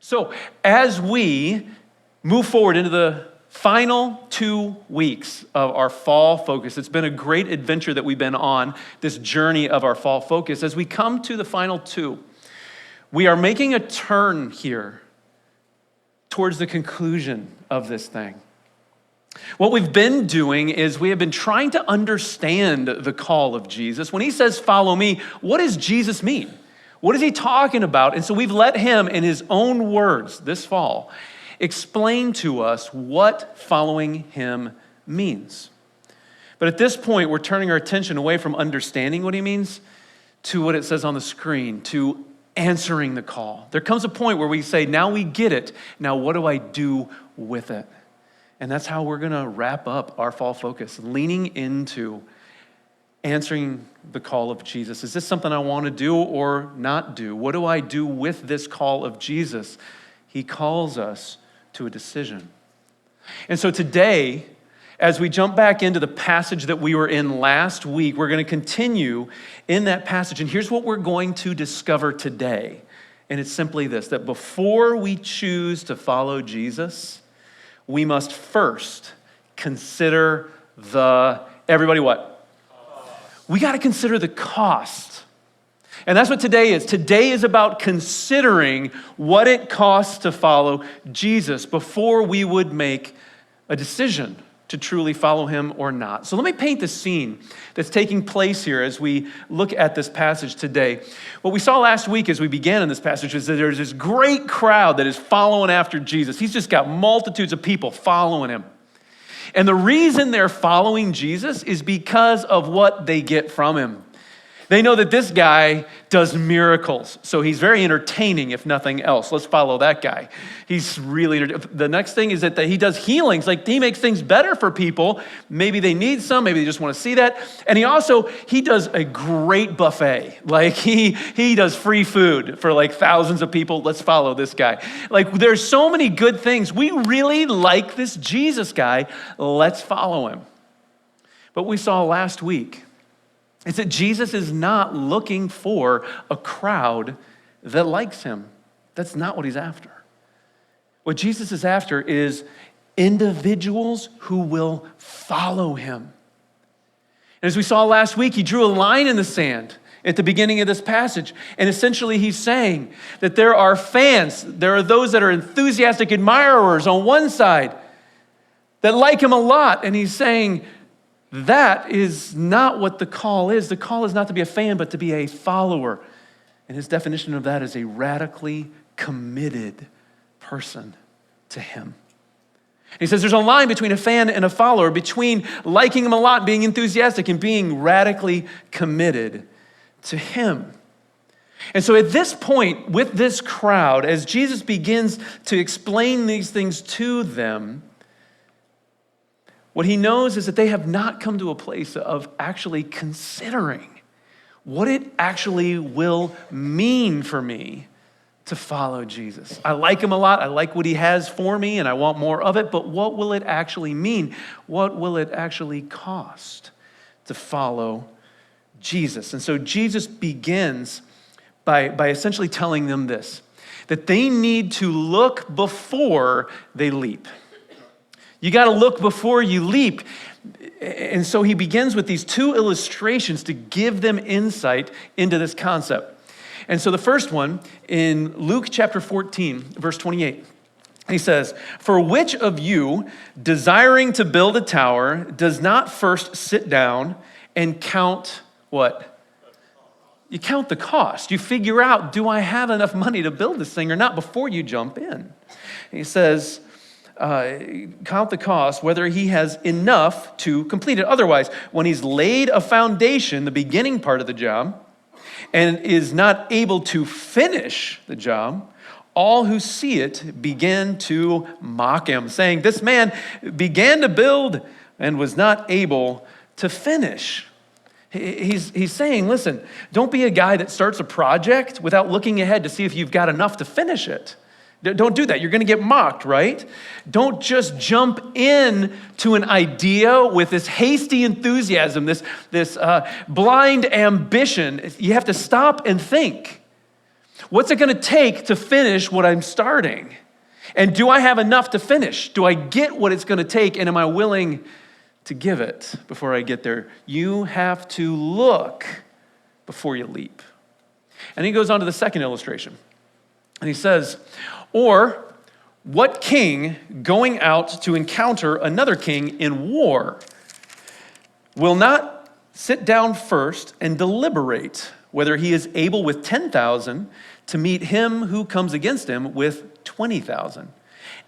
So as we move forward into the final 2 weeks of our fall focus, it's been a great adventure that we've been on, this journey of our fall focus. As we come to the final 2, we are making a turn here towards the conclusion of this thing. What we've been doing is we have been trying to understand the call of Jesus. When he says, follow me, what does Jesus mean? What is he talking about? And so we've let him, in his own words this fall, explain to us what following him means. But at this point, we're turning our attention away from understanding what he means to what it says on the screen, to answering the call. There comes a point where we say, now we get it. Now what do I do with it? And that's how we're going to wrap up our fall focus, leaning into answering the call of Jesus. Is this something I want to do or not do? What do I do with this call of Jesus? He calls us to a decision. And so today, as we jump back into the passage that we were in last week, we're going to continue in that passage. And here's what we're going to discover today. And it's simply this, that before we choose to follow Jesus, we must first consider everybody what? We got to consider the cost. And that's what today is. Today is about considering what it costs to follow Jesus before we would make a decision to truly follow him or not. So let me paint the scene that's taking place here as we look at this passage today. What we saw last week as we began in this passage is that there's this great crowd that is following after Jesus. He's just got multitudes of people following him. And the reason they're following Jesus is because of what they get from him. They know that this guy does miracles, so he's very entertaining, if nothing else. Let's follow that guy. He's really the next thing is that he does healings. Like, he makes things better for people. Maybe they need some, maybe they just want to see that. And he does a great buffet. Like, he does free food for like thousands of people. Let's follow this guy. Like, there's so many good things. We really like this Jesus guy. Let's follow him. But we saw last week is that Jesus is not looking for a crowd that likes him. That's not what he's after. What Jesus is after is individuals who will follow him. And as we saw last week, he drew a line in the sand at the beginning of this passage. And essentially he's saying that there are fans, there are those that are enthusiastic admirers on one side that like him a lot. And he's saying, that is not what the call is. The call is not to be a fan, but to be a follower. And his definition of that is a radically committed person to him. He says there's a line between a fan and a follower, between liking him a lot, being enthusiastic, and being radically committed to him. And so at this point, with this crowd, as Jesus begins to explain these things to them, what he knows is that they have not come to a place of actually considering what it actually will mean for me to follow Jesus. I like him a lot. I like what he has for me, and I want more of it. But what will it actually mean? What will it actually cost to follow Jesus? And so Jesus begins by essentially telling them this, that they need to look before they leap. You got to look before you leap. And so he begins with these 2 illustrations to give them insight into this concept. And so the first one in Luke chapter 14, verse 28, he says, "For which of you, desiring to build a tower, does not first sit down and count" what? You count the cost. You figure out, do I have enough money to build this thing or not, before you jump in. He says, count the cost, whether he has enough to complete it. Otherwise, when he's laid a foundation, the beginning part of the job, and is not able to finish the job, all who see it begin to mock him, saying, this man began to build and was not able to finish. He's saying, listen, don't be a guy that starts a project without looking ahead to see if you've got enough to finish it. Don't do that. You're going to get mocked, right? Don't just jump in to an idea with this hasty enthusiasm, this blind ambition. You have to stop and think. What's it going to take to finish what I'm starting? And do I have enough to finish? Do I get what it's going to take, and am I willing to give it before I get there? You have to look before you leap. And he goes on to the second illustration. And he says, or what king going out to encounter another king in war will not sit down first and deliberate whether he is able with 10,000 to meet him who comes against him with 20,000?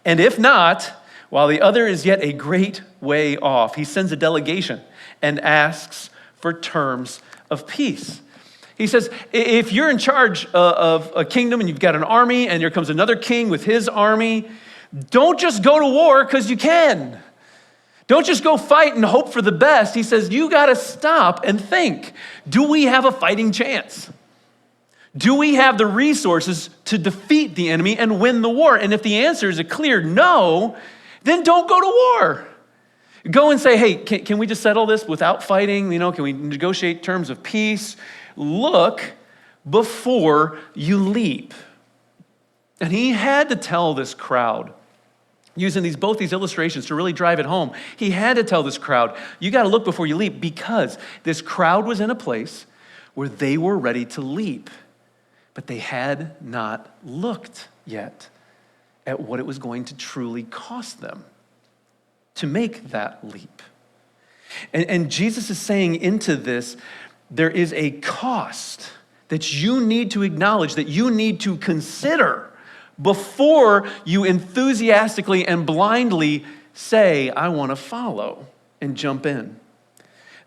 And if not, while the other is yet a great way off, he sends a delegation and asks for terms of peace. He says, if you're in charge of a kingdom and you've got an army and here comes another king with his army, don't just go to war because you can. Don't just go fight and hope for the best. He says, you got to stop and think, do we have a fighting chance? Do we have the resources to defeat the enemy and win the war? And if the answer is a clear no, then don't go to war. Go and say, hey, can we just settle this without fighting? Can we negotiate terms of peace? Look before you leap. And he had to tell this crowd, using both these illustrations to really drive it home. He had to tell this crowd, you got to look before you leap, because this crowd was in a place where they were ready to leap, but they had not looked yet at what it was going to truly cost them to make that leap. And Jesus is saying into this, there is a cost that you need to acknowledge, that you need to consider before you enthusiastically and blindly say, I want to follow and jump in.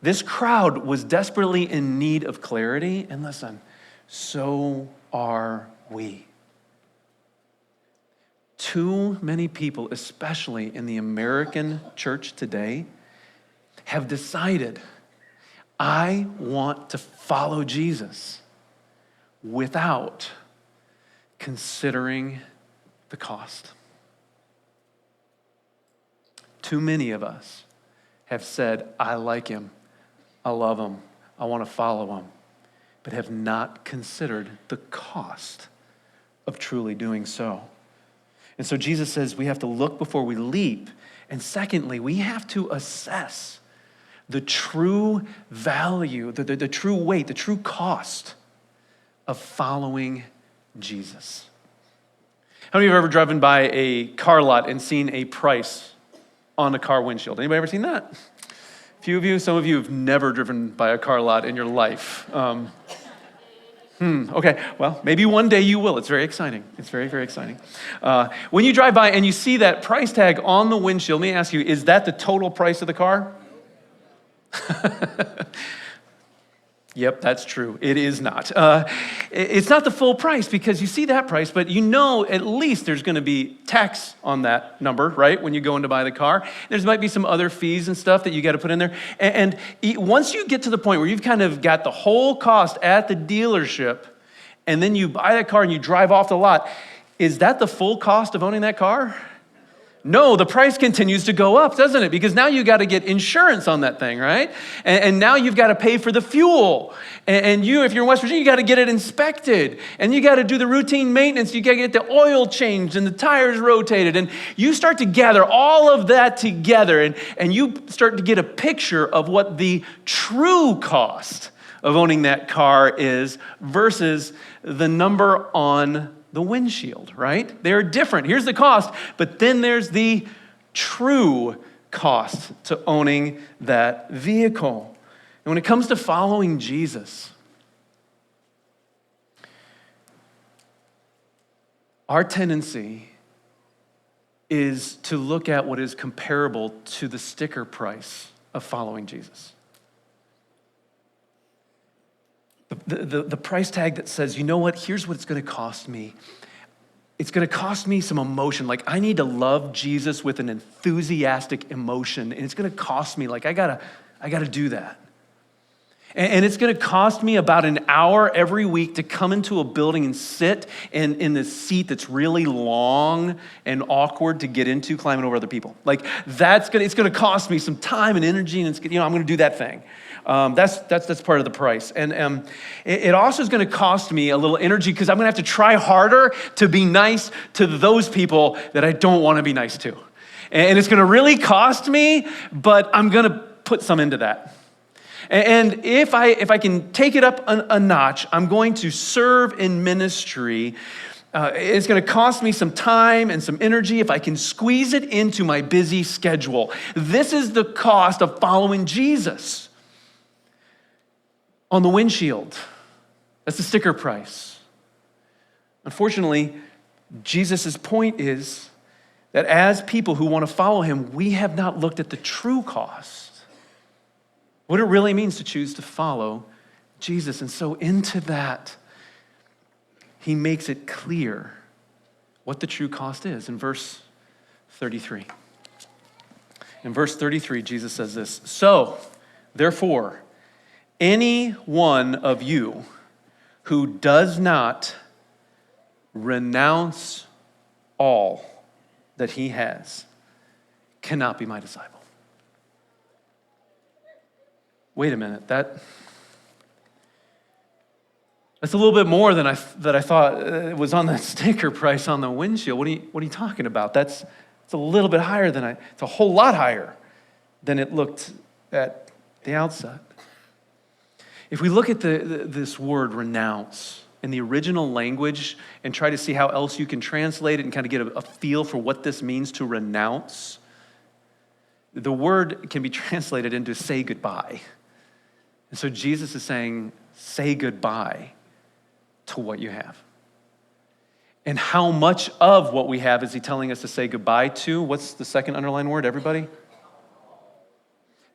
This crowd was desperately in need of clarity, and listen, so are we. Too many people, especially in the American church today, have decided, I want to follow Jesus without considering the cost. Too many of us have said, I like him, I love him, I want to follow him, but have not considered the cost of truly doing so. And so Jesus says we have to look before we leap. And secondly, we have to assess the true value, the true weight, the true cost of following Jesus. How many of you have ever driven by a car lot and seen a price on a car windshield? Anybody ever seen that? A few of you, some of you have never driven by a car lot in your life. Okay, well, maybe one day you will. It's very exciting. It's very, very exciting. When you drive by and you see that price tag on the windshield, let me ask you, is that the total price of the car? Yep, that's true. It is not. It's not the full price, because you see that price, but you know at least there's going to be tax on that number, right, when you go in to buy the car. There might be some other fees and stuff that you got to put in there. And once you get to the point where you've kind of got the whole cost at the dealership, and then you buy that car and you drive off the lot, is that the full cost of owning that car? No, the price continues to go up, doesn't it? Because now you got to get insurance on that thing, right? And now you've got to pay for the fuel. And you, if you're in West Virginia, you got to get it inspected. And you got to do the routine maintenance. You got to get the oil changed and the tires rotated. And you start to gather all of that together. And you start to get a picture of what the true cost of owning that car is versus the number on the windshield, right? They're different. Here's the cost, but then there's the true cost to owning that vehicle. And when it comes to following Jesus, our tendency is to look at what is comparable to the sticker price of following Jesus. The price tag that says, you know what, here's what it's going to cost me. It's going to cost me some emotion. Like, I need to love Jesus with an enthusiastic emotion, and it's going to cost me. Like, I gotta do that. And it's going to cost me about an hour every week to come into a building and sit in this seat that's really long and awkward to get into, climbing over other people. Like it's going to cost me some time and energy, and I'm going to do that thing. That's part of the price. And it also is going to cost me a little energy because I'm going to have to try harder to be nice to those people that I don't want to be nice to. And it's going to really cost me, but I'm going to put some into that. And if I can take it up a notch, I'm going to serve in ministry. It's going to cost me some time and some energy if I can squeeze it into my busy schedule. This is the cost of following Jesus. On the windshield, that's the sticker price. Unfortunately, Jesus' point is that as people who want to follow him, we have not looked at the true cost. What it really means to choose to follow Jesus. And so into that, he makes it clear what the true cost is in verse 33. In verse 33, Jesus says this, "So, therefore, any one of you who does not renounce all that he has cannot be my disciple." Wait a minute, that's a little bit more than I thought was on the sticker price on the windshield. What are you talking about? It's a little bit higher it's a whole lot higher than it looked at the outset. If we look at this word renounce in the original language and try to see how else you can translate it and kind of get a feel for what this means to renounce, the word can be translated into say goodbye. And so Jesus is saying, say goodbye to what you have. And how much of what we have is he telling us to say goodbye to? What's the second underlined word, everybody?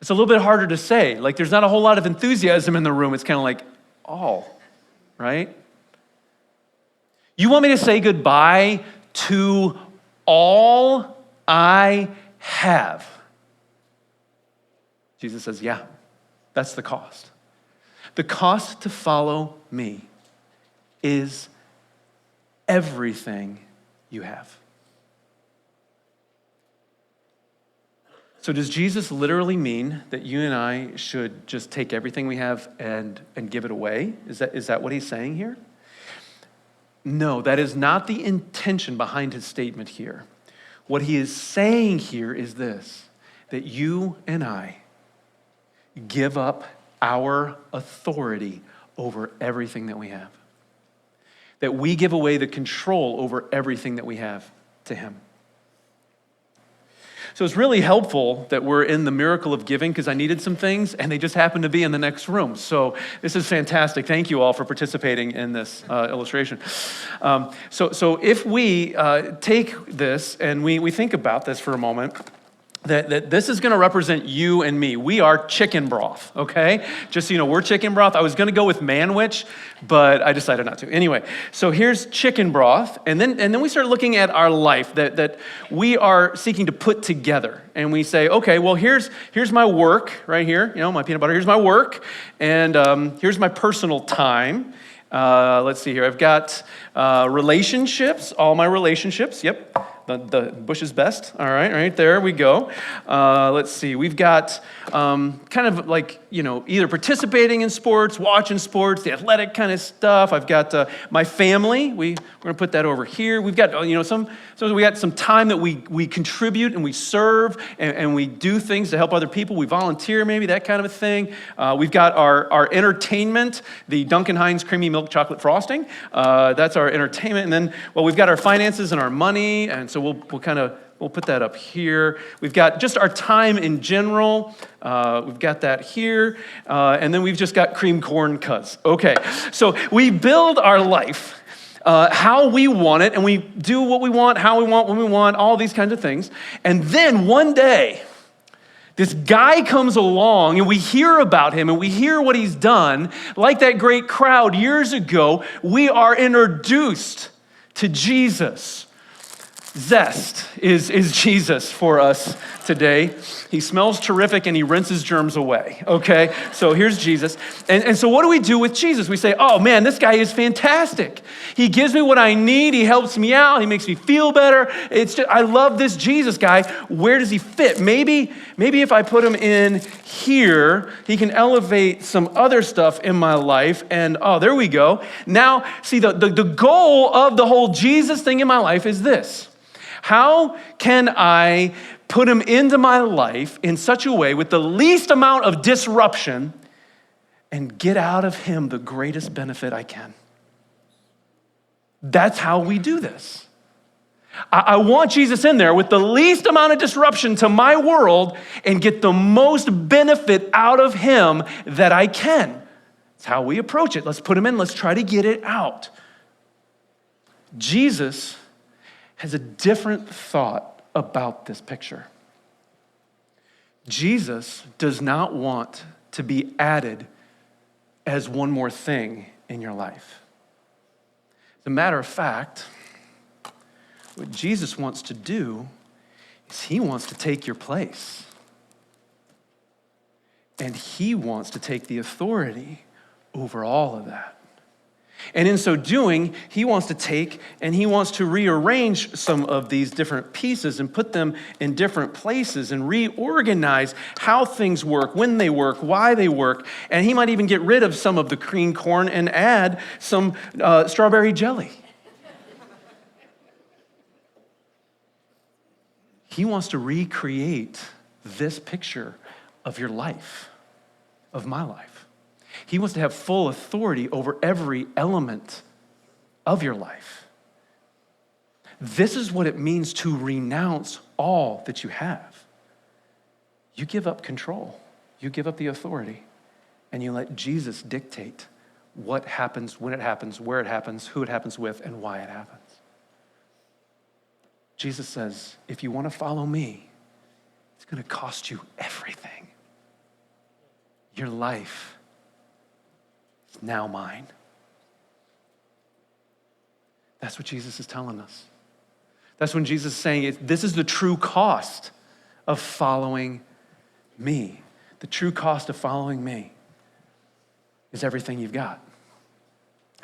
It's a little bit harder to say. Like there's not a whole lot of enthusiasm in the room. It's kind of like, all, right? You want me to say goodbye to all I have? Jesus says, yeah, that's the cost. The cost to follow me is everything you have. So does Jesus literally mean that you and I should just take everything we have and give it away? Is that what he's saying here? No, that is not the intention behind his statement here. What he is saying here is this, that you and I give up our authority over everything that we have. That we give away the control over everything that we have to him. So it's really helpful that we're in the miracle of giving because I needed some things and they just happen to be in the next room. So this is fantastic. Thank you all for participating in this illustration. So if we take this and we think about this for a moment, that this is going to represent you and me. We are chicken broth, okay? Just so you know, we're chicken broth. I was going to go with manwich, but I decided not to. Anyway, so here's chicken broth, and then we start looking at our life that we are seeking to put together. And we say, okay, well, here's my work right here, my peanut butter. Here's my work, and here's my personal time. Let's see here. I've got relationships, all my relationships. Yep. The bush is best. All right there we go. Let's see. We've got kind of like, either participating in sports, watching sports, the athletic kind of stuff. I've got my family. We're going to put that over here. We've got, so we got some time that we contribute and we serve and we do things to help other people. We volunteer maybe, that kind of a thing. We've got our entertainment, the Duncan Hines creamy milk chocolate frosting. That's our entertainment. And then, we've got our finances and our money. And so we'll put that up here. We've got just our time in general. We've got that here. And then we've just got cream corn cuz. Okay, so we build our life how we want it, and we do what we want, how we want, when we want, all these kinds of things. And then one day, this guy comes along, and we hear about him, and we hear what he's done. Like that great crowd years ago, we are introduced to Jesus. Zest is Jesus for us today. He smells terrific and he rinses germs away, okay? So here's Jesus. And so what do we do with Jesus? We say, oh man, this guy is fantastic. He gives me what I need. He helps me out. He makes me feel better. I love this Jesus guy. Where does he fit? Maybe if I put him in here, he can elevate some other stuff in my life. And oh, there we go. Now, see, the goal of the whole Jesus thing in my life is this. How can I put him into my life in such a way with the least amount of disruption and get out of him the greatest benefit I can? That's how we do this. I want Jesus in there with the least amount of disruption to my world and get the most benefit out of him that I can. That's how we approach it. Let's put him in. Let's try to get it out. Jesus has a different thought about this picture. Jesus does not want to be added as one more thing in your life. As a matter of fact, what Jesus wants to do is he wants to take your place. And he wants to take the authority over all of that. And in so doing, he wants to take and he wants to rearrange some of these different pieces and put them in different places and reorganize how things work, when they work, why they work. And he might even get rid of some of the cream corn and add some strawberry jelly. He wants to recreate this picture of your life, of my life. He wants to have full authority over every element of your life. This is what it means to renounce all that you have. You give up control. You give up the authority, and you let Jesus dictate what happens, when it happens, where it happens, who it happens with, and why it happens. Jesus says, if you want to follow me, it's going to cost you everything. Your life is now mine. That's what Jesus is telling us. That's when Jesus is saying, this is the true cost of following me. The true cost of following me is everything you've got.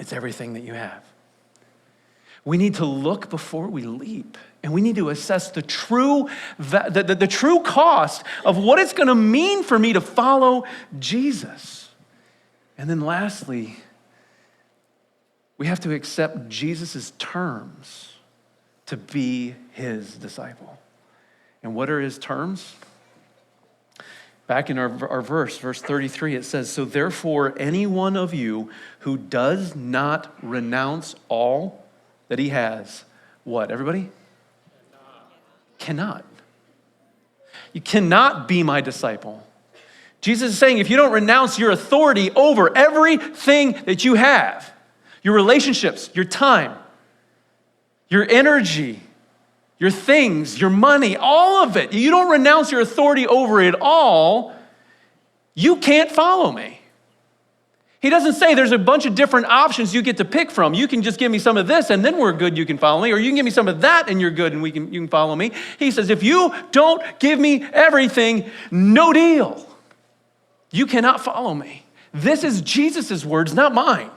It's everything that you have. We need to look before we leap, and we need to assess the true cost of what it's going to mean for me to follow Jesus. And then lastly, we have to accept Jesus' terms to be his disciple. And what are his terms? Back in our verse 33, it says, so therefore any one of you who does not renounce all that he has, what, everybody? Cannot. You cannot be my disciple. Jesus is saying if you don't renounce your authority over everything that you have, your relationships, your time, your energy, your things, your money, all of it, you don't renounce your authority over it all, you can't follow me. He doesn't say there's a bunch of different options you get to pick from. You can just give me some of this and then we're good, you can follow me. Or you can give me some of that and you're good and you can follow me. He says, if you don't give me everything, no deal. You cannot follow me. This is Jesus' words, not mine.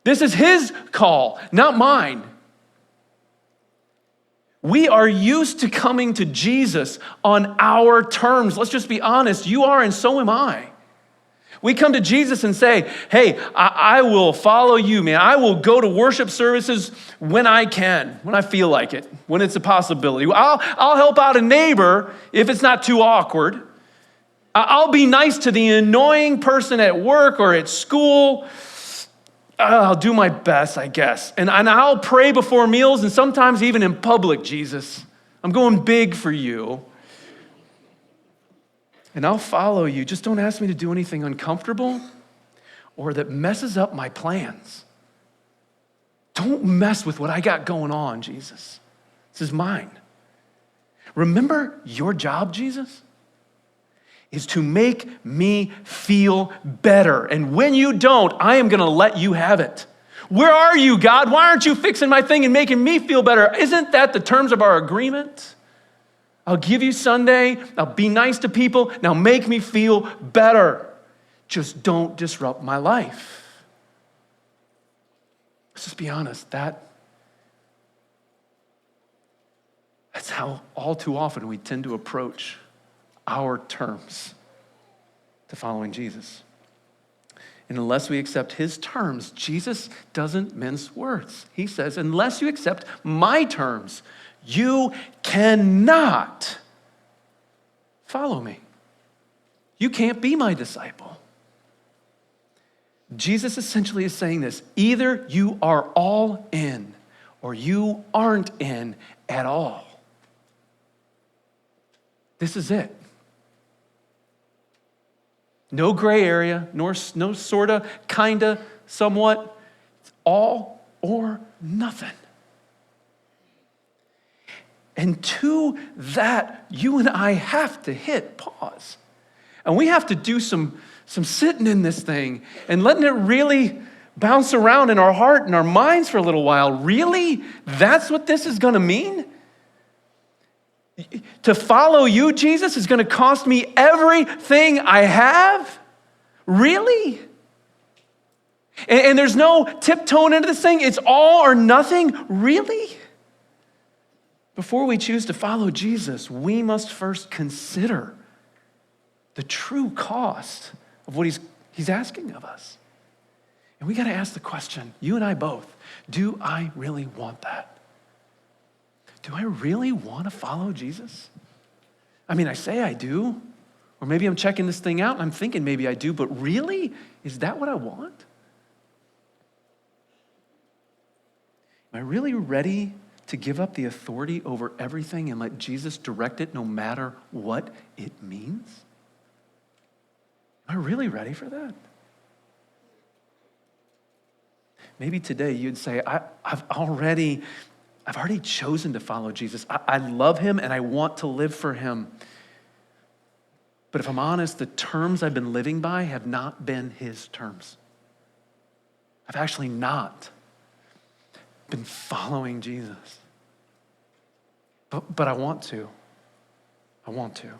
This is his call, not mine. We are used to coming to Jesus on our terms. Let's just be honest. You are and so am I. We come to Jesus and say, hey, I will follow you, man. I will go to worship services when I can, when I feel like it, when it's a possibility. I'll help out a neighbor if it's not too awkward. I'll be nice to the annoying person at work or at school. I'll do my best, I guess. And I'll pray before meals and sometimes even in public, Jesus. I'm going big for you. And I'll follow you. Just don't ask me to do anything uncomfortable or that messes up my plans. Don't mess with what I got going on, Jesus. This is mine. Remember your job, Jesus, is to make me feel better. And when you don't, I am going to let you have it. Where are you, God? Why aren't you fixing my thing and making me feel better? Isn't that the terms of our agreement? I'll give you Sunday. I'll be nice to people. Now make me feel better. Just don't disrupt my life. Let's just be honest. That's how all too often we tend to approach our terms to following Jesus. And unless we accept his terms, Jesus doesn't mince words. He says, unless you accept my terms, you cannot follow me. You can't be my disciple. Jesus essentially is saying this: either you are all in or you aren't in at all. This is it. No gray area, no sorta, kinda, somewhat. It's all or nothing. And to that, you and I have to hit pause. And we have to do some sitting in this thing and letting it really bounce around in our heart and our minds for a little while. Really? That's what this is going to mean? To follow you, Jesus, is going to cost me everything I have? Really? And there's no tiptoeing into this thing? It's all or nothing? Really? Before we choose to follow Jesus, we must first consider the true cost of what he's asking of us. And we got to ask the question, you and I both, do I really want that? Do I really want to follow Jesus? I mean, I say I do, or maybe I'm checking this thing out and I'm thinking maybe I do, but really, is that what I want? Am I really ready to give up the authority over everything and let Jesus direct it no matter what it means? Am I really ready for that? Maybe today you'd say, I've already chosen to follow Jesus. I love him and I want to live for him. But if I'm honest, the terms I've been living by have not been his terms. I've actually not been following Jesus. But I want to. I want to.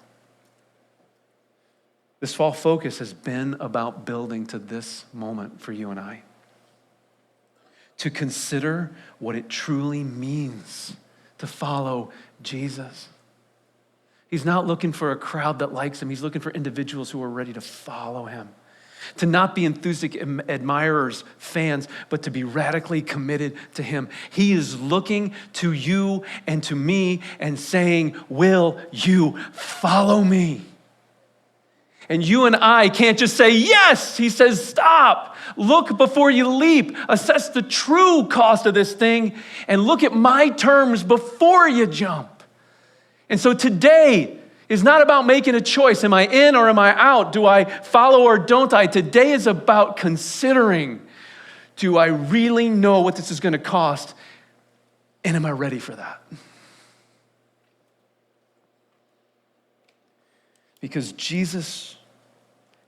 This fall focus has been about building to this moment for you and I. To consider what it truly means to follow Jesus. He's not looking for a crowd that likes him. He's looking for individuals who are ready to follow him. To not be enthusiastic admirers, fans, but to be radically committed to him. He is looking to you and to me and saying, will you follow me? And you and I can't just say, yes. He says, stop. Look before you leap. Assess the true cost of this thing and look at my terms before you jump. And so today is not about making a choice. Am I in or am I out? Do I follow or don't I? Today is about considering, do I really know what this is going to cost? And am I ready for that? Because Jesus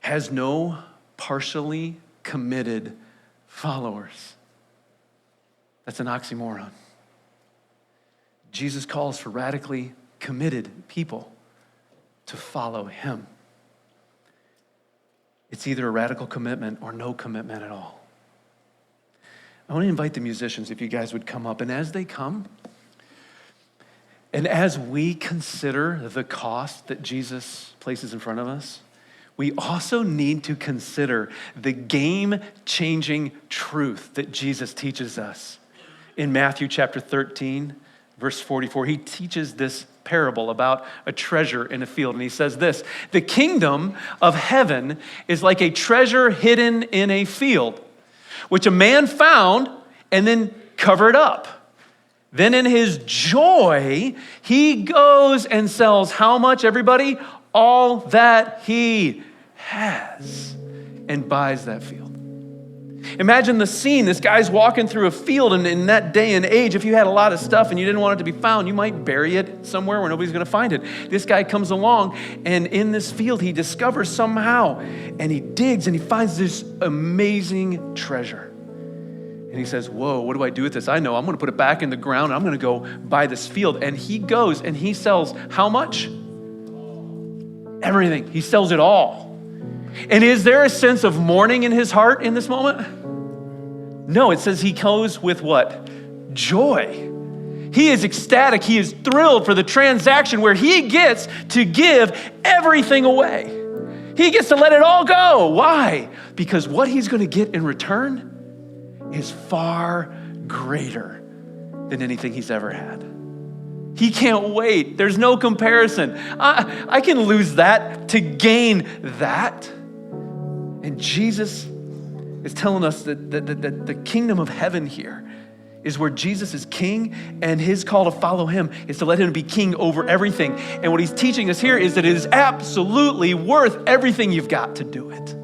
has no partially committed followers. That's an oxymoron. Jesus calls for radically committed people to follow him. It's either a radical commitment or no commitment at all. I want to invite the musicians, if you guys would come up. And as they come, and as we consider the cost that Jesus places in front of us, we also need to consider the game-changing truth that Jesus teaches us. In Matthew chapter 13, verse 44, he teaches this parable about a treasure in a field. And he says this: the kingdom of heaven is like a treasure hidden in a field, which a man found and then covered up. Then in his joy, he goes and sells how much, everybody? All that he has, and buys that field. Imagine the scene. This guy's walking through a field, and in that day and age, if you had a lot of stuff and you didn't want it to be found, you might bury it somewhere where nobody's going to find it. This guy comes along, and in this field, he discovers somehow, and he digs, and he finds this amazing treasure. And he says, whoa, what do I do with this? I know, I'm going to put it back in the ground. And I'm going to go buy this field. And he goes and he sells how much? Everything. He sells it all. And is there a sense of mourning in his heart in this moment? No, it says he goes with what? Joy. He is ecstatic. He is thrilled for the transaction where he gets to give everything away. He gets to let it all go. Why? Because what he's going to get in return is far greater than anything he's ever had. He can't wait. There's no comparison. I can lose that to gain that. And Jesus is telling us that the kingdom of heaven here is where Jesus is king, and his call to follow him is to let him be king over everything. And what he's teaching us here is that it is absolutely worth everything you've got to do it.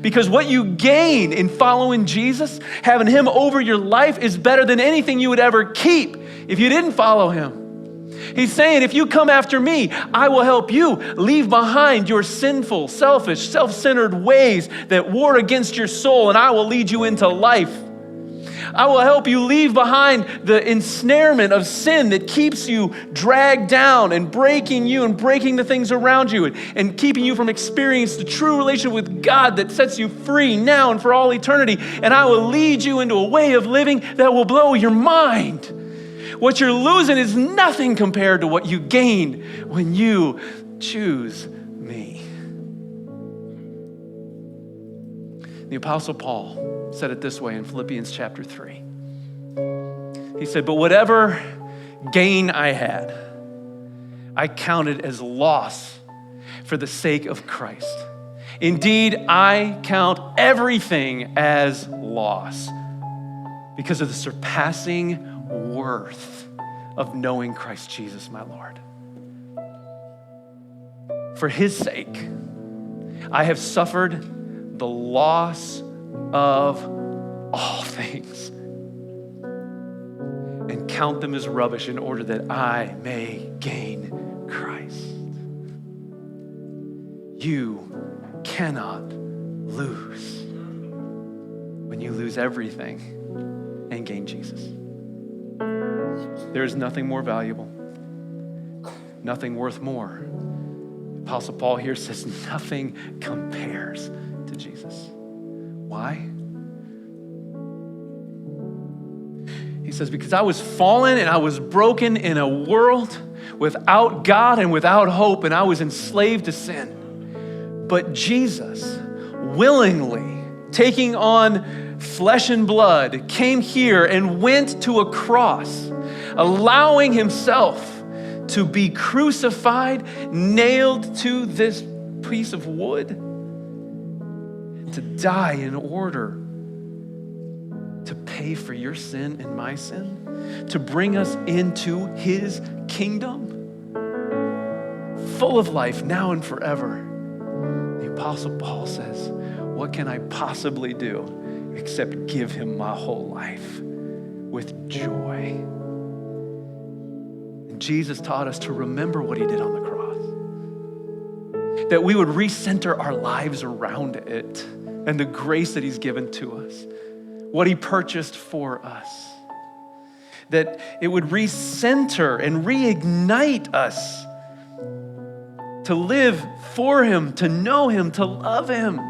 Because what you gain in following Jesus, having him over your life, is better than anything you would ever keep if you didn't follow him. He's saying, if you come after me, I will help you leave behind your sinful, selfish, self-centered ways that war against your soul, and I will lead you into life. I will help you leave behind the ensnarement of sin that keeps you dragged down and breaking you and breaking the things around you and keeping you from experiencing the true relationship with God that sets you free now and for all eternity. And I will lead you into a way of living that will blow your mind. What you're losing is nothing compared to what you gain when you choose me. The Apostle Paul said it this way in Philippians chapter 3. He said, but whatever gain I had, I counted as loss for the sake of Christ. Indeed, I count everything as loss because of the surpassing worth of knowing Christ Jesus, my Lord. For his sake, I have suffered the loss of all things and count them as rubbish in order that I may gain Christ. You cannot lose when you lose everything and gain Jesus. There is nothing more valuable, nothing worth more. Apostle Paul here says nothing compares to Jesus. Why? He says, because I was fallen and I was broken in a world without God and without hope, and I was enslaved to sin. But Jesus, willingly taking on flesh and blood, came here and went to a cross, allowing himself to be crucified, nailed to this piece of wood, to die in order to pay for your sin and my sin, to bring us into his kingdom, full of life now and forever. The Apostle Paul says, what can I possibly do except give him my whole life with joy? And Jesus taught us to remember what he did on the cross, that we would recenter our lives around it and the grace that he's given to us, what he purchased for us, that it would recenter and reignite us to live for him, to know him, to love him.